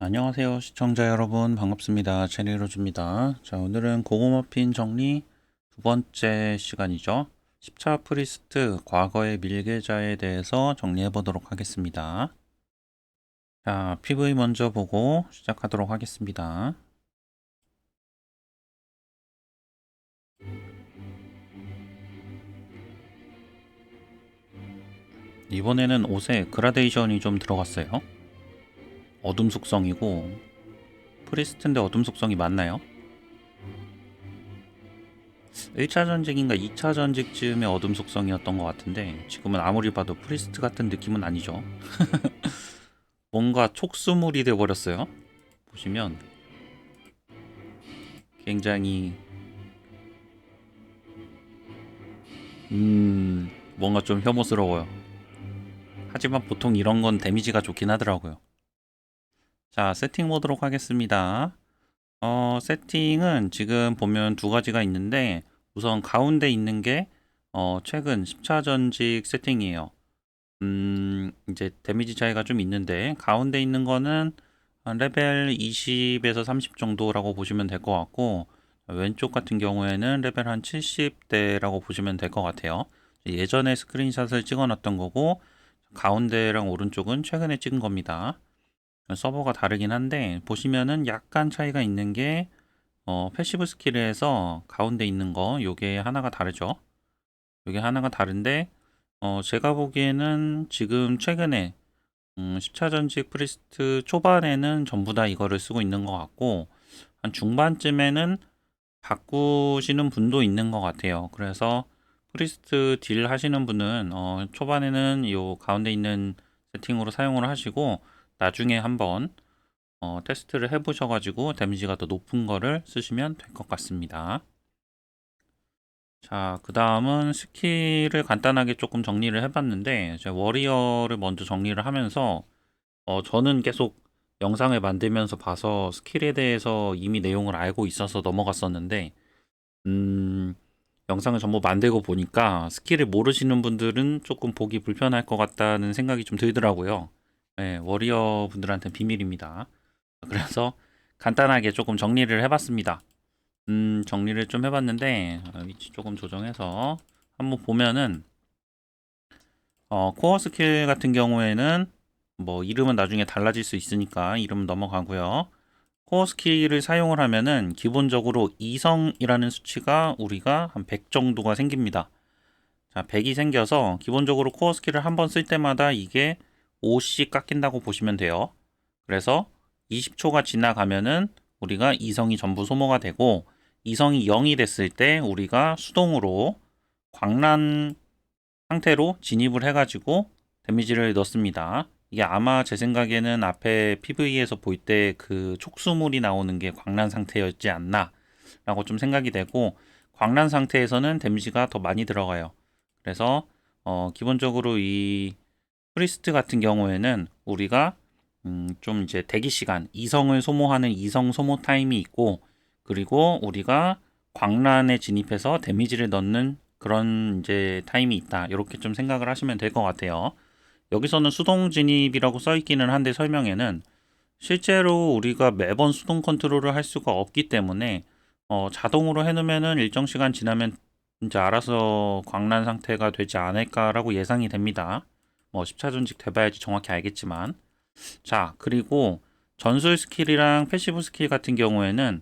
안녕하세요 시청자 여러분, 반갑습니다. 체리로즈입니다. 자, 오늘은 고구마핀 정리 두 번째 시간이죠. 10차 프리스트 과거의 밀계자에 대해서 정리해 보도록 하겠습니다. 자, PV 먼저 보고 시작하도록 하겠습니다. 이번에는 옷에 그라데이션이 좀 들어갔어요. 어둠 속성이고, 프리스트인데 어둠 속성이 맞나요? 1차 전직인가 2차 전직쯤의 어둠 속성이었던 것 같은데, 지금은 아무리 봐도 프리스트 같은 느낌은 아니죠. 뭔가 촉수물이 돼버렸어요. 보시면 굉장히 뭔가 좀 혐오스러워요. 하지만 보통 이런 건 데미지가 좋긴 하더라고요. 자, 세팅 보도록 하겠습니다. 세팅은 지금 보면 두 가지가 있는데, 우선 가운데 있는 게 최근 10차 전직 세팅이에요. 이제 데미지 차이가 좀 있는데, 가운데 있는 거는 한 레벨 20에서 30 정도라고 보시면 될 것 같고, 왼쪽 같은 경우에는 레벨 한 70대라고 보시면 될 것 같아요. 예전에 스크린샷을 찍어 놨던 거고, 가운데랑 오른쪽은 최근에 찍은 겁니다. 서버가 다르긴 한데, 보시면은 약간 차이가 있는 게 패시브 스킬에서 가운데 있는 거 요게 하나가 다르죠. 요게 하나가 다른데, 제가 보기에는 지금 최근에 10차 전직 프리스트 초반에는 전부 다 이거를 쓰고 있는 것 같고, 한 중반쯤에는 바꾸시는 분도 있는 것 같아요. 그래서 프리스트 딜 하시는 분은 초반에는 요 가운데 있는 세팅으로 사용을 하시고, 나중에 한번 테스트를 해보셔가지고 데미지가 더 높은 거를 쓰시면 될 것 같습니다. 자, 그 다음은 스킬을 간단하게 조금 정리를 해봤는데, 제가 워리어를 먼저 정리를 하면서 저는 계속 영상을 만들면서 봐서 스킬에 대해서 이미 내용을 알고 있어서 넘어갔었는데, 영상을 전부 만들고 보니까 스킬을 모르시는 분들은 조금 보기 불편할 것 같다는 생각이 좀 들더라고요. 네, 워리어 분들한테는 비밀입니다. 그래서 간단하게 조금 정리를 해봤습니다. 정리를 좀 해봤는데, 위치 조금 조정해서 한번 보면은, 코어 스킬 같은 경우에는 뭐 이름은 나중에 달라질 수 있으니까 이름은 넘어가고요. 코어 스킬을 사용을 하면은 기본적으로 이성이라는 수치가 우리가 한 100 정도가 생깁니다. 자, 100이 생겨서 기본적으로 코어 스킬을 한번 쓸 때마다 이게 5씩 깎인다고 보시면 돼요. 그래서 20초가 지나가면은 우리가 이성이 전부 소모가 되고, 이성이 0이 됐을 때 우리가 수동으로 광란 상태로 진입을 해가지고 데미지를 넣습니다. 이게 아마 제 생각에는 앞에 PV에서 볼 때 그 촉수물이 나오는 게 광란 상태였지 않나 라고 좀 생각이 되고, 광란 상태에서는 데미지가 더 많이 들어가요. 그래서 기본적으로 이 프리스트 같은 경우에는 우리가 좀 이제 대기 시간, 이성을 소모하는 이성 소모 타임이 있고, 그리고 우리가 광란에 진입해서 데미지를 넣는 그런 이제 타임이 있다. 이렇게 좀 생각을 하시면 될 것 같아요. 여기서는 수동 진입이라고 써 있기는 한데, 설명에는 실제로 우리가 매번 수동 컨트롤을 할 수가 없기 때문에 자동으로 해놓으면은 일정 시간 지나면 이제 알아서 광란 상태가 되지 않을까라고 예상이 됩니다. 뭐 10차 전직 돼봐야지 정확히 알겠지만, 자, 그리고 전술 스킬이랑 패시브 스킬 같은 경우에는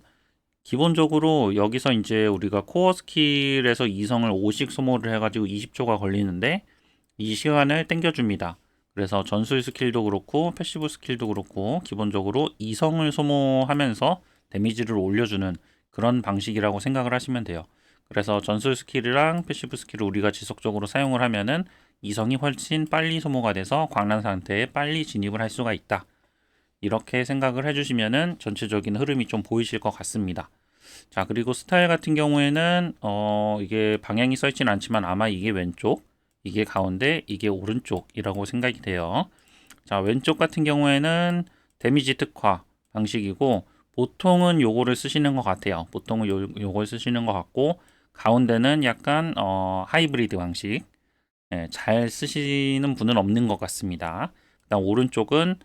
기본적으로 여기서 이제 우리가 코어 스킬에서 이성을 5씩 소모를 해가지고 20초가 걸리는데, 이 시간을 땡겨줍니다. 그래서 전술 스킬도 그렇고 패시브 스킬도 그렇고 기본적으로 이성을 소모하면서 데미지를 올려주는 그런 방식이라고 생각을 하시면 돼요. 그래서 전술 스킬이랑 패시브 스킬을 우리가 지속적으로 사용을 하면은 이성이 훨씬 빨리 소모가 돼서 광란 상태에 빨리 진입을 할 수가 있다. 이렇게 생각을 해주시면은 전체적인 흐름이 좀 보이실 것 같습니다. 자, 그리고 스타일 같은 경우에는 이게 방향이 써 있진 않지만 아마 이게 왼쪽, 이게 가운데, 이게 오른쪽이라고 생각이 돼요. 자, 왼쪽 같은 경우에는 데미지 특화 방식이고, 보통은 요거를 쓰시는 것 같아요. 보통은 요걸 쓰시는 것 같고, 가운데는 약간 하이브리드 방식. 예, 잘 쓰시는 분은 없는 것 같습니다. 그다음 오른쪽은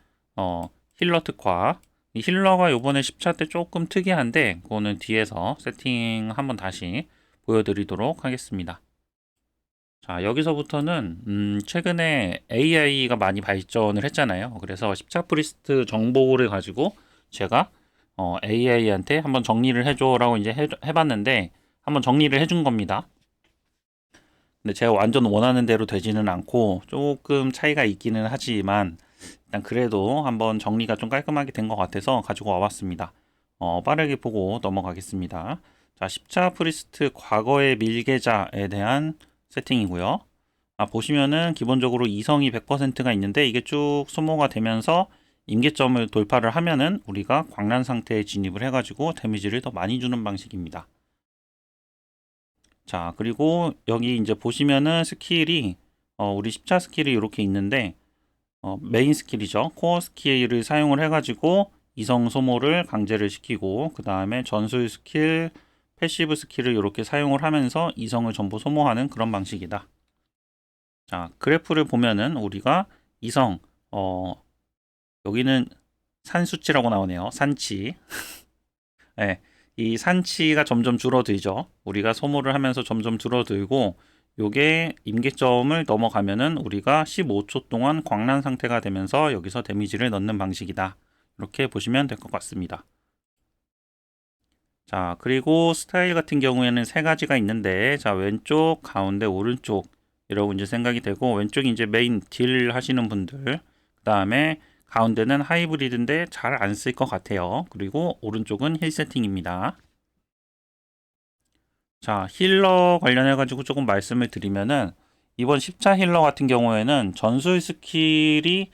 힐러 특화. 이 힐러가 요번에 10차 때 조금 특이한데 그거는 뒤에서 세팅 한번 다시 보여드리도록 하겠습니다. 자, 여기서부터는 최근에 AI가 많이 발전을 했잖아요. 그래서 10차 프리스트 정보를 가지고 제가 AI한테 한번 정리를 해줘라고 이제 해봤는데 한번 정리를 해준 겁니다. 근데 제가 완전 원하는 대로 되지는 않고 조금 차이가 있기는 하지만 일단 그래도 한번 정리가 좀 깔끔하게 된 것 같아서 가지고 와봤습니다. 빠르게 보고 넘어가겠습니다. 자, 10차 프리스트 과거의 밀계자에 대한 세팅이고요. 보시면은 기본적으로 이성이 100%가 있는데 이게 쭉 소모가 되면서 임계점을 돌파를 하면은 우리가 광란 상태에 진입을 해가지고 데미지를 더 많이 주는 방식입니다. 자, 그리고 여기 이제 보시면은 스킬이 우리 10차 스킬이 이렇게 있는데 메인 스킬이죠. 코어 스킬을 사용을 해가지고 이성 소모를 강제를 시키고 그 다음에 전술 스킬, 패시브 스킬을 이렇게 사용을 하면서 이성을 전부 소모하는 그런 방식이다. 자, 그래프를 보면은 우리가 이성, 여기는 산수치라고 나오네요. 산치. 네, 이 산치가 점점 줄어들죠. 우리가 소모를 하면서 점점 줄어들고 요게 임계점을 넘어가면은 우리가 15초 동안 광란 상태가 되면서 여기서 데미지를 넣는 방식이다. 이렇게 보시면 될 것 같습니다. 자, 그리고 스타일 같은 경우에는 세 가지가 있는데 자, 왼쪽, 가운데, 오른쪽 이러고 이제 생각이 되고 왼쪽이 이제 메인 딜 하시는 분들 그 다음에 가운데는 하이브리드인데 잘 안 쓸 것 같아요. 그리고 오른쪽은 힐 세팅입니다. 자, 힐러 관련해 가지고 조금 말씀을 드리면은 이번 10차 힐러 같은 경우에는 전술 스킬이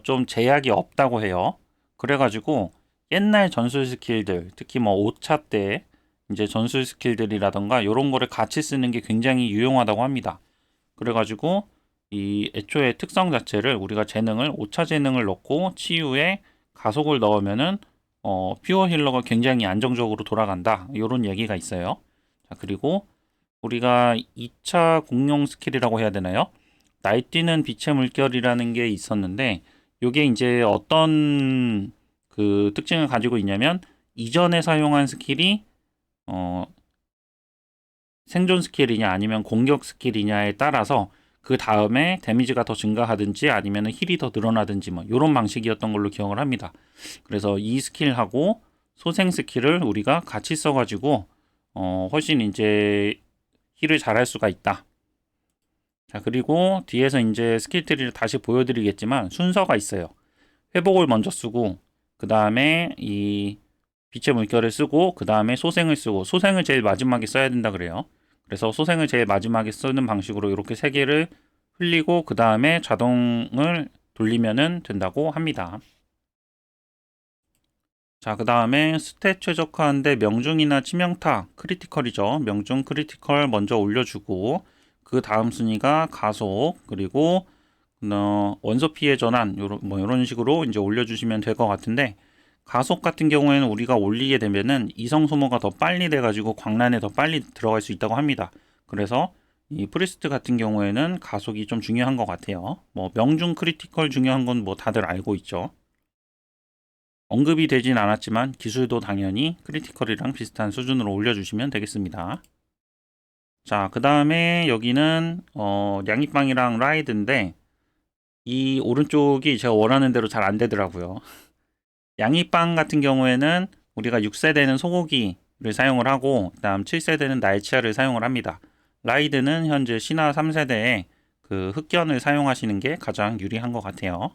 좀 제약이 없다고 해요. 그래 가지고 옛날 전술 스킬들, 특히 뭐 5차 때 이제 전술 스킬들이라던가 이런 거를 같이 쓰는 게 굉장히 유용하다고 합니다. 그래 가지고 이 애초에 특성 자체를 우리가 재능을 5차 재능을 넣고 치유에 가속을 넣으면은 퓨어 힐러가 굉장히 안정적으로 돌아간다. 이런 얘기가 있어요. 자, 그리고 우리가 2차 공룡 스킬이라고 해야 되나요? 날뛰는 빛의 물결이라는 게 있었는데 이게 이제 어떤 그 특징을 가지고 있냐면 이전에 사용한 스킬이 어, 생존 스킬이냐 아니면 공격 스킬이냐에 따라서 그 다음에 데미지가 더 증가하든지 아니면 힐이 더 늘어나든지 뭐 이런 방식이었던 걸로 기억을 합니다. 그래서 이 스킬하고 소생 스킬을 우리가 같이 써가지고 훨씬 이제 힐을 잘할 수가 있다. 자, 그리고 뒤에서 이제 스킬트리를 다시 보여드리겠지만 순서가 있어요. 회복을 먼저 쓰고 그 다음에 이 빛의 물결을 쓰고 그 다음에 소생을 쓰고 소생을 제일 마지막에 써야 된다 그래요. 그래서 소생을 제일 마지막에 쓰는 방식으로 이렇게 세 개를 흘리고 그 다음에 자동을 돌리면은 된다고 합니다. 자, 그 다음에 스탯 최적화인데 명중이나 치명타, 크리티컬이죠. 명중 크리티컬 먼저 올려주고 그 다음 순위가 가속 그리고 원소 피해 전환 뭐 이런 식으로 이제 올려주시면 될 것 같은데 가속 같은 경우에는 우리가 올리게 되면은 이성 소모가 더 빨리 돼가지고 광란에 더 빨리 들어갈 수 있다고 합니다. 그래서 이 프리스트 같은 경우에는 가속이 좀 중요한 것 같아요. 뭐 명중 크리티컬 중요한 건 뭐 다들 알고 있죠. 언급이 되진 않았지만 기술도 당연히 크리티컬이랑 비슷한 수준으로 올려주시면 되겠습니다. 자, 그 다음에 여기는 양이빵이랑 라이드인데 이 오른쪽이 제가 원하는 대로 잘 안 되더라고요. 양이빵 같은 경우에는 우리가 6세대는 소고기를 사용을 하고 그 다음 7세대는 날치알을 사용을 합니다. 라이드는 현재 신화 3세대에 그 흑견을 사용하시는 게 가장 유리한 것 같아요.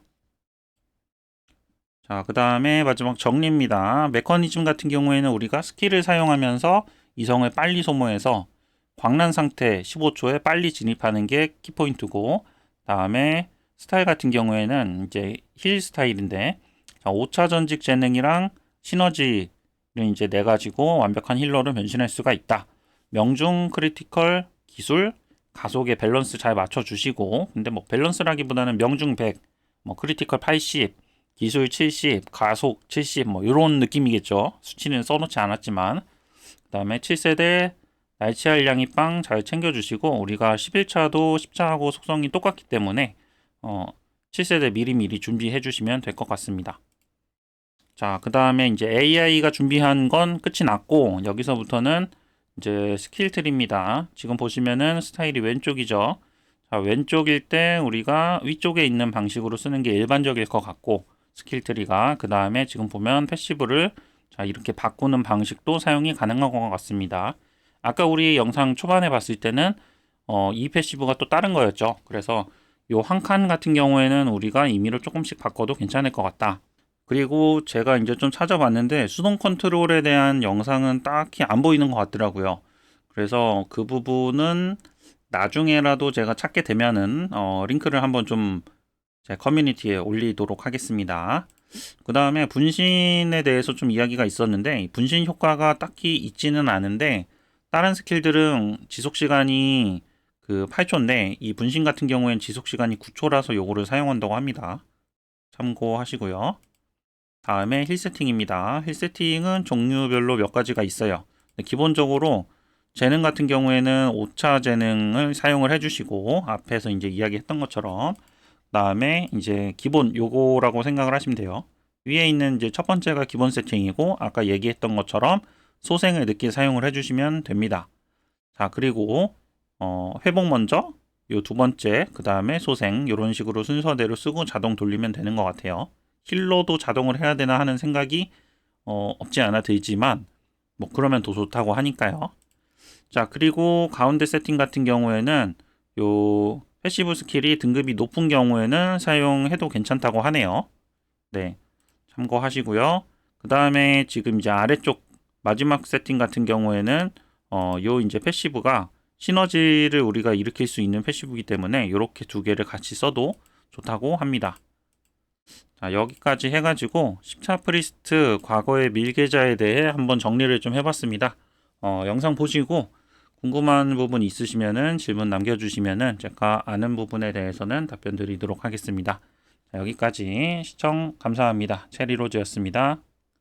자, 그 다음에 마지막 정리입니다. 메커니즘 같은 경우에는 우리가 스킬을 사용하면서 이성을 빨리 소모해서 광란 상태 15초에 빨리 진입하는 게 키포인트고, 다음에 스타일 같은 경우에는 이제 힐 스타일인데, 자, 5차 전직 재능이랑 시너지를 이제 내 가지고 완벽한 힐러로 변신할 수가 있다. 명중 크리티컬 기술 가속의 밸런스 잘 맞춰주시고, 근데 뭐 밸런스라기보다는 명중 100, 뭐 크리티컬 80, 기술 70, 가속 70, 뭐 이런 느낌이겠죠. 수치는 써놓지 않았지만. 그 다음에 7세대 날치알 양이빵 잘 챙겨주시고 우리가 11차도 10차하고 속성이 똑같기 때문에 7세대 미리미리 준비해 주시면 될 것 같습니다. 자, 그 다음에 이제 AI가 준비한 건 끝이 났고, 여기서부터는 이제 스킬 트리입니다. 지금 보시면은 스타일이 왼쪽이죠. 자, 왼쪽일 때 우리가 위쪽에 있는 방식으로 쓰는 게 일반적일 것 같고, 스킬 트리가. 그 다음에 지금 보면 패시브를 자, 이렇게 바꾸는 방식도 사용이 가능한 것 같습니다. 아까 우리 영상 초반에 봤을 때는 이 패시브가 또 다른 거였죠. 그래서 요 한 칸 같은 경우에는 우리가 임의로 조금씩 바꿔도 괜찮을 것 같다. 그리고 제가 이제 좀 찾아봤는데 수동 컨트롤에 대한 영상은 딱히 안 보이는 것 같더라고요. 그래서 그 부분은 나중에라도 제가 찾게 되면은 링크를 한번 좀 제 커뮤니티에 올리도록 하겠습니다. 그 다음에 분신에 대해서 좀 이야기가 있었는데 분신 효과가 딱히 있지는 않은데 다른 스킬들은 지속 시간이 그 8초인데 이 분신 같은 경우엔 지속 시간이 9초라서 요거를 사용한다고 합니다. 참고하시고요. 다음에 힐 세팅입니다. 힐 세팅은 종류별로 몇 가지가 있어요. 기본적으로 재능 같은 경우에는 5차 재능을 사용을 해주시고 앞에서 이제 이야기했던 것처럼 다음에 이제 기본 요거라고 생각을 하시면 돼요. 위에 있는 이제 첫 번째가 기본 세팅이고 아까 얘기했던 것처럼 소생을 늦게 사용을 해주시면 됩니다. 자, 그리고 회복 먼저 요 두 번째 그 다음에 소생 이런 식으로 순서대로 쓰고 자동 돌리면 되는 것 같아요. 힐러도 자동을 해야 되나 하는 생각이 없지 않아 들지만 뭐 그러면 더 좋다고 하니까요. 자, 그리고 가운데 세팅 같은 경우에는 요 패시브 스킬이 등급이 높은 경우에는 사용해도 괜찮다고 하네요. 네, 참고하시고요. 그 다음에 지금 이제 아래쪽 마지막 세팅 같은 경우에는 요 이제 패시브가 시너지를 우리가 일으킬 수 있는 패시브이기 때문에 이렇게 두 개를 같이 써도 좋다고 합니다. 자, 여기까지 해가지고 십차 프리스트 과거의 밀계자에 대해 한번 정리를 좀 해봤습니다. 영상 보시고 궁금한 부분 있으시면은 질문 남겨주시면은 제가 아는 부분에 대해서는 답변 드리도록 하겠습니다. 자, 여기까지 시청 감사합니다. 체리로즈였습니다.